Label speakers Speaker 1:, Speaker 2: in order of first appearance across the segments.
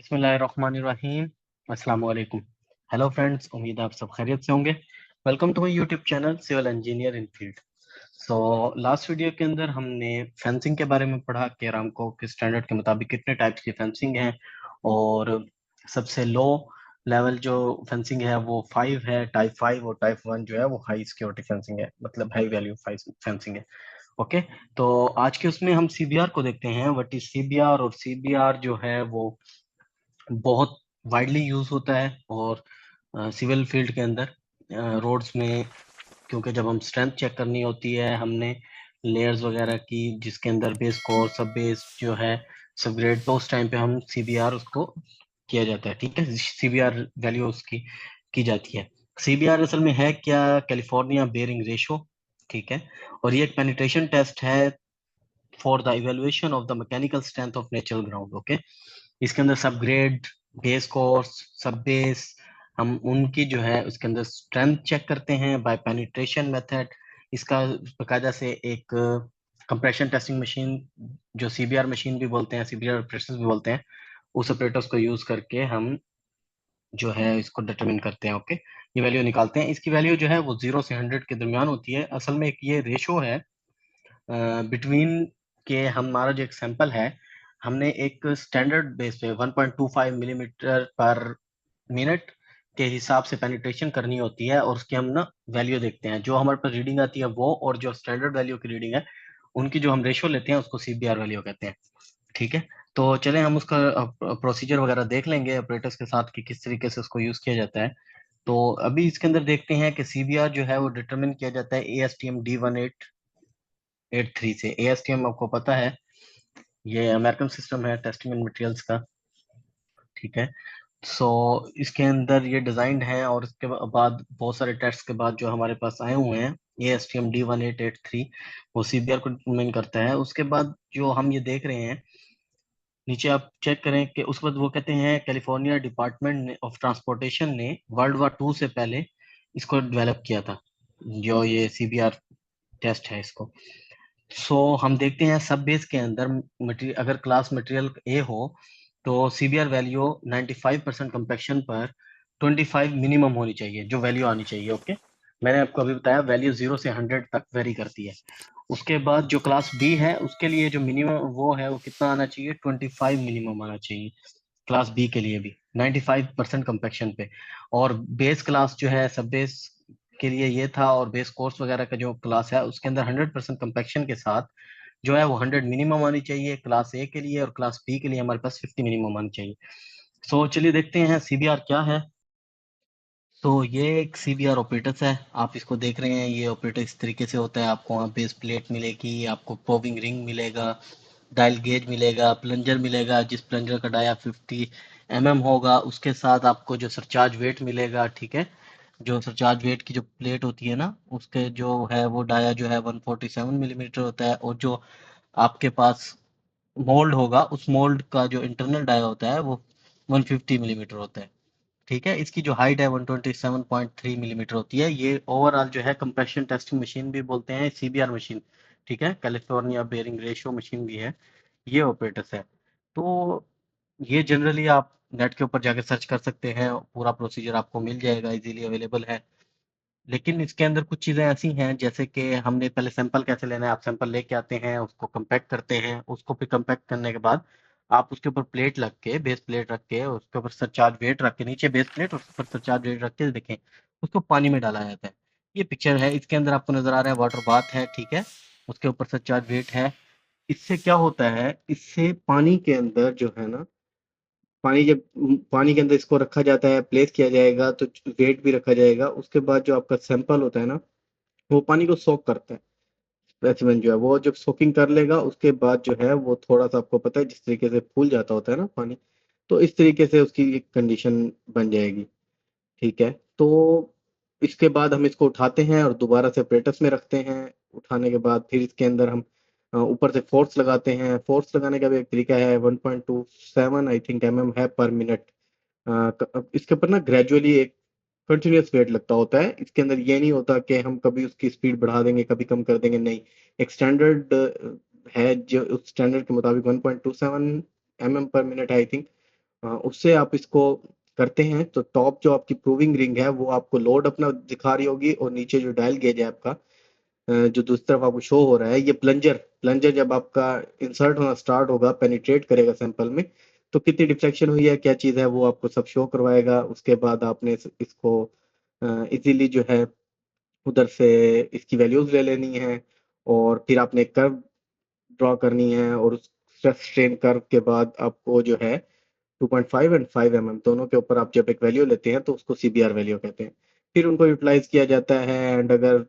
Speaker 1: बिस्मिल्लाहिर्रहमानिर्रहीम। अस्सलाम वालेकुम। हेलो फ्रेंड्स, उम्मीद है आप सब खैरियत से होंगे। Welcome to my YouTube channel civil engineer in field. So last video के अंदर हमने फेंसिंग के बारे में पढ़ा कि अरामको के स्टैंडर्ड के मुताबिक कितने टाइप्स की फेंसिंग है, और सबसे लो लेवल जो फेंसिंग है वो 5 है, टाइप 5, और टाइप 1 जो है वो हाई सिक्योरिटी फेंसिंग है, मतलब हाई वैल्यू फेंसिंग है। ओके, तो आज के उसमें हम सीबीआर को देखते हैं। What is CBR? और सीबीआर जो है वो बहुत वाइडली यूज होता है और सिविल फील्ड के अंदर रोड्स में, क्योंकि जब हम स्ट्रेंथ चेक करनी होती है हमने लेयर्स वगैरह की, जिसके अंदर बेस कोर सब बेस जो है सब ग्रेड, तो उस टाइम पे हम सीबीआर उसको किया जाता है। ठीक है, सीबीआर वैल्यू उसकी की जाती है। सीबीआर असल में है क्या? California bearing ratio. ठीक है, और ये एक पेनिट्रेशन टेस्ट है for the evaluation of the mechanical strength of natural ground. Okay, इसके अंदर सब ग्रेड, बेस कोर्स, सब बेस, हम उनकी जो है उसके अंदर स्ट्रेंथ चेक करते हैं बाय पेनिट्रेशन मेथड। इसका बकायदा से एक कंप्रेशन टेस्टिंग मशीन, जो सीबीआर मशीन भी बोलते हैं, सीबीआर ऑपरेटर्स भी बोलते हैं, उस ऑपरेटर्स को यूज करके हम जो है इसको डिटरमिन करते हैं। ओके, ये वैल्यू निकालते हैं। इसकी वैल्यू जो है वो 0 से 100 के दरमियान होती है। असल में एक ये रेशो है बिटवीन के, हमारा जो एक सैंपल है हमने एक स्टैंडर्ड बेस पे 1.25 मिलीमीटर पर मिनट के हिसाब से पेनिट्रेशन करनी होती है, और उसकी हम ना वैल्यू देखते हैं। जो हमारे पास रीडिंग आती है वो, और जो स्टैंडर्ड वैल्यू की रीडिंग है उनकी जो हम रेशो लेते हैं उसको सीबीआर वैल्यू कहते हैं। ठीक है, तो चलें हम उसका प्रोसीजर वगैरह देख लेंगे ऑपरेटर्स के साथ कि किस तरीके से उसको यूज किया जाता है। तो अभी इसके अंदर देखते हैं कि सीबीआर जो है वो डिटरमिन किया जाता है ASTM D1883 से। ASTM आपको पता है, ये अमेरिकन सिस्टम है टेस्टिंग एंड मटेरियल्स का। ठीक है, सो इसके अंदर ये डिजाइंड है, और इसके बाद बहुत सारे टेस्ट के बाद जो हमारे पास आए हुए हैं ASTM D1883, वो सीबीआर को डिटरमिन करता है। उसके बाद जो हम ये देख रहे हैं नीचे आप चेक करें कि उसके बाद वो कहते हैं कैलिफोर्निया डिपार्टमेंट ऑफ ट्रांसपोर्टेशन ने वर्ल्ड वार 2 से पहले इसको डेवलप किया था, जो ये सीबीआर टेस्ट है इसको। सो हम देखते हैं सब बेस के अंदर मटेरियल, अगर क्लास मटेरियल ए हो तो सीबीआर वैल्यू 95% कंपैक्शन पर 25 मिनिमम होनी चाहिए, जो वैल्यू आनी चाहिए। ओके, मैंने आपको अभी बताया वैल्यू 0 से 100 तक वेरी करती है। उसके बाद जो क्लास बी है उसके लिए जो मिनिमम वो है वो कितना आना चाहिए? 25 मिनिमम आना चाहिए क्लास बी के लिए भी, 95% कंपैक्शन पे। और बेस क्लास जो है सब बेस के लिए ये था, और बेस कोर्स वगैरह का जो क्लास है उसके अंदर 100% कंपैक्शन के साथ जो है वो 100 मिनिमम आनी चाहिए क्लास ए के लिए, और क्लास बी के लिए हमारे पास 50 मिनिमम आनी चाहिए। सो चलिए देखते हैं सीबीआर क्या है। तो ये एक सीबीआर ऑपरेटर्स है, आप इसको देख रहे हैं। ये ऑपरेटर इस तरीके से होता है। आपको वहाँ बेस प्लेट मिलेगी, आपको प्रोबिंग रिंग मिलेगा, डायल गेज मिलेगा, प्लंजर मिलेगा, जिस प्लंजर का डाया 50 होगा। उसके साथ आपको जो सरचार्ज वेट मिलेगा। ठीक है, जो सरचार्ज वेट की जो प्लेट होती है ना, उसके जो है वो डाया जो है 147 मिलीमीटर होता है, और जो आपके पास मोल्ड होगा उस मोल्ड का जो इंटरनल डाया होता है वो 150 मिलीमीटर होता है। ठीक है, इसकी जो हाइट है 127.3 मिलीमीटर होती है। ये ओवरऑल जो है कंप्रेशन टेस्टिंग मशीन भी बोलते हैं, सीबीआर मशीन। ठीक है, कैलिफोर्निया बेयरिंग रेशियो मशीन भी है, ये ऑपरेटर्स है। तो ये जनरली आप नेट के ऊपर जाके सर्च कर सकते हैं, पूरा प्रोसीजर आपको मिल जाएगा, इजीली अवेलेबल है। लेकिन इसके अंदर कुछ चीज़ें ऐसी हैं, जैसे कि हमने पहले सैंपल कैसे लेना है। आप सैंपल लेके आते हैं, उसको कंपैक्ट करते हैं, उसको फिर कंपैक्ट करने के बाद आप उसके ऊपर प्लेट रख के, बेस प्लेट रख के, उसके ऊपर सरचार्ज वेट रख के, नीचे बेस प्लेट और ऊपर सरचार्ज वेट रख के देखें, उसको पानी में डाला जाता है। ये पिक्चर है, इसके अंदर आपको नजर आ रहा है वाटर बाथ है। ठीक है, उसके ऊपर सरचार्ज वेट है। इससे क्या होता है, इससे पानी के अंदर जो है ना, पानी जब पानी के अंदर इसको रखा जाता है, प्लेस किया जाएगा, तो वेट भी रखा जाएगा। उसके बाद जो आपका सैंपल होता है ना, वो पानी को सोक करता है। स्पेसिमेन जो है वो जब सोकिंग कर लेगा उसके बाद जो है वो थोड़ा सा, आपको पता है जिस तरीके से फूल जाता होता है ना पानी, तो इस तरीके से उसकी एक कंडीशन बन जाएगी। ठीक है, तो इसके बाद हम इसको उठाते हैं और दोबारा से ऑपरेटर्स में रखते हैं। उठाने के बाद फिर इसके अंदर हम ऊपर से फोर्स लगाते हैं। फोर्स लगाने का भी एक तरीका है, 1.27 आई थिंक है पर मिनट। इसके ऊपर ना ग्रेजुअली एक कंटिन्यूअस वेट लगता होता है। इसके अंदर ये नहीं होता कि हम कभी उसकी स्पीड बढ़ा देंगे कभी कम कर देंगे, नहीं। एक स्टैंडर्ड है, जो उस स्टैंडर्ड के मुताबिक 1.27 पर मिनट है आई थिंक।
Speaker 2: उससे आप इसको करते हैं तो टॉप जो आपकी प्रूविंग रिंग है वो आपको लोड अपना दिखा रही होगी, और नीचे जो डायल गेज है आपका, जो दूसरी तरफ आपको शो हो रहा है, ये प्लंजर प्लंजर जब आपका इंसर्ट होना स्टार्ट होगा, पेनिट्रेट करेगा सैंपल में, तो कितनी डिफ्लेक्शन हुई है, क्या चीज़ है, वो आपको सब शो करवाएगा। उसके बाद आपने इसको इजीली जो है उधर से इसकी वैल्यूज ले लेनी है, और फिर आपने कर्व ड्रॉ करनी है, और उस स्ट्रेस स्ट्रेन कर्व के बाद आपको जो है 2.5 एंड 5 दोनों के ऊपर आप जब एक वैल्यू लेते हैं तो उसको सीबीआर वैल्यू कहते हैं। फिर उनको यूटिलाइज किया जाता है, एंड अगर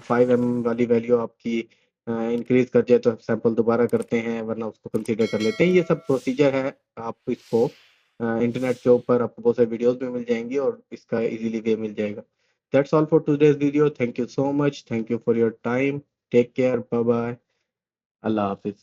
Speaker 2: 5 वाली वैल्यू आपकी इंक्रीज कर जाए तो सैंपल दोबारा करते हैं, वरना उसको कंसीडर कर लेते हैं। ये सब प्रोसीजर है। आप इसको इंटरनेट के ऊपर आपको बहुत सारी वीडियोस भी मिल जाएंगी, और इसका इजीली वे मिल जाएगा। That's all for today's video. Thank you so much, thank you for your time. Take care, bye bye, अल्लाह हाफिज।